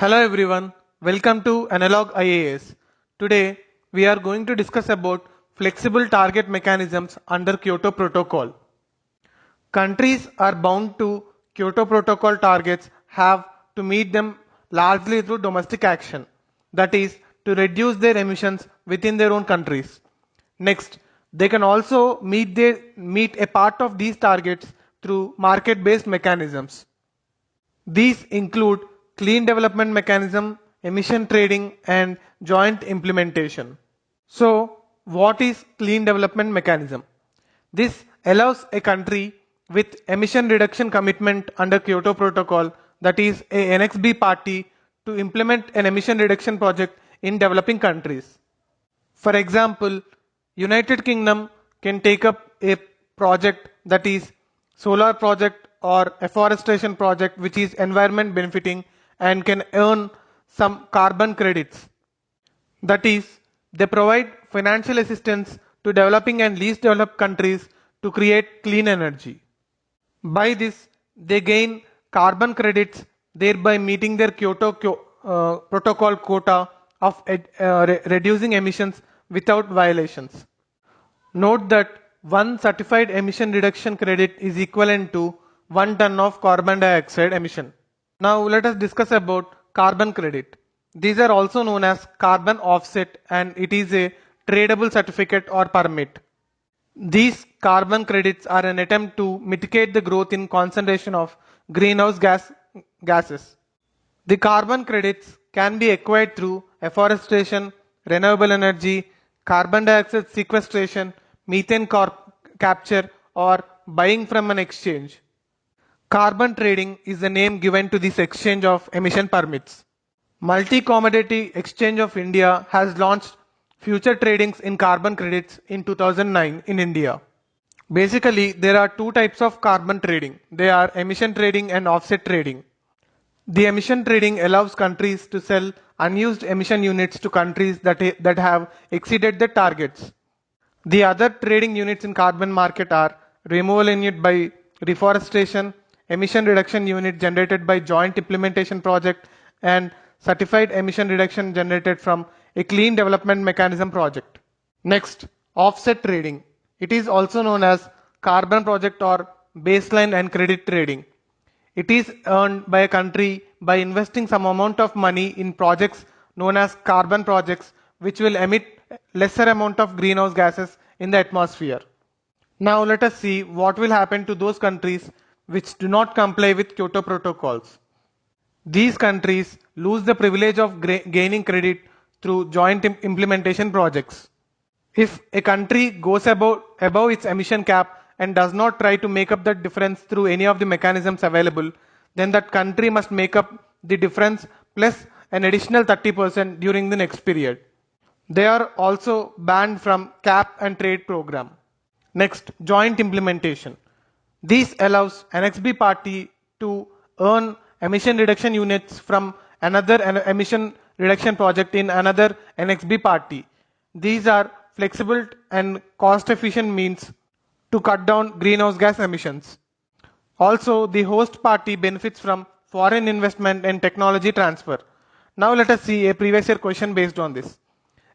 Hello everyone, welcome to Analog IAS. Today we are going to discuss about flexible target mechanisms under Kyoto Protocol. Countries are bound to Kyoto Protocol targets have to meet them largely through domestic action, that is, to reduce their emissions within their own countries. Next, they can also meet a part of these targets through market-based mechanisms. These include clean development mechanism, emission trading, and joint implementation. So, what is clean development mechanism? This allows a country with emission reduction commitment under Kyoto Protocol, that is a NXB party, to implement an emission reduction project in developing countries. For example, United Kingdom can take up a project that is solar project or afforestation project which is environment benefiting and can earn some carbon credits. That is, they provide financial assistance to developing and least developed countries to create clean energy. By this, they gain carbon credits, thereby meeting their Protocol quota of reducing emissions without violations. Note that one certified emission reduction credit is equivalent to 1 ton of carbon dioxide emission. Now let us discuss about carbon credit. These are also known as carbon offset and it is a tradable certificate or permit. These carbon credits are an attempt to mitigate the growth in concentration of gases. The carbon credits can be acquired through afforestation, renewable energy, carbon dioxide sequestration, capture, or buying from an exchange. Carbon trading is the name given to this exchange of emission permits. Multi-Commodity Exchange of India has launched future tradings in carbon credits in 2009 in India. Basically, there are two types of carbon trading. They are emission trading and offset trading. The emission trading allows countries to sell unused emission units to countries that have exceeded their targets. The other trading units in carbon market are removal unit by reforestation, emission reduction unit generated by joint implementation project, and certified emission reduction generated from a clean development mechanism project. Next, offset trading. It is also known as carbon project or baseline and credit trading. It is earned by a country by investing some amount of money in projects known as carbon projects which will emit lesser amount of greenhouse gases in the atmosphere. Now let us see what will happen to those countries which do not comply with Kyoto protocols. These countries lose the privilege of gaining credit through joint implementation projects. If a country goes above its emission cap and does not try to make up that difference through any of the mechanisms available, then that country must make up the difference plus an additional 30% during the next period. They are also banned from cap and trade program. Next, joint implementation. This allows an NXB party to earn emission reduction units from another emission reduction project in another NXB party. These are flexible and cost efficient means to cut down greenhouse gas emissions. Also, the host party benefits from foreign investment and technology transfer. Now let us see a previous year question based on this.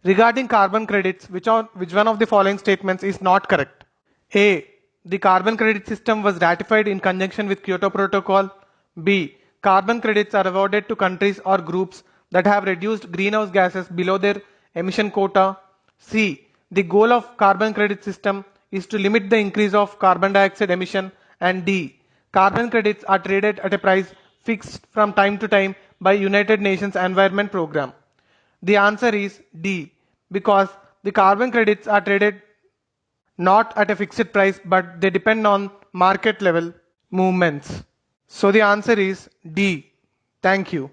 Regarding carbon credits, which one of the following statements is not correct? A. The carbon credit system was ratified in conjunction with Kyoto Protocol. B. Carbon credits are awarded to countries or groups that have reduced greenhouse gases below their emission quota. C. The goal of carbon credit system is to limit the increase of carbon dioxide emission. And D. Carbon credits are traded at a price fixed from time to time by United Nations Environment Programme. The answer is D, because the carbon credits are traded not at a fixed price but they depend on market level movements. So the answer is D. Thank you.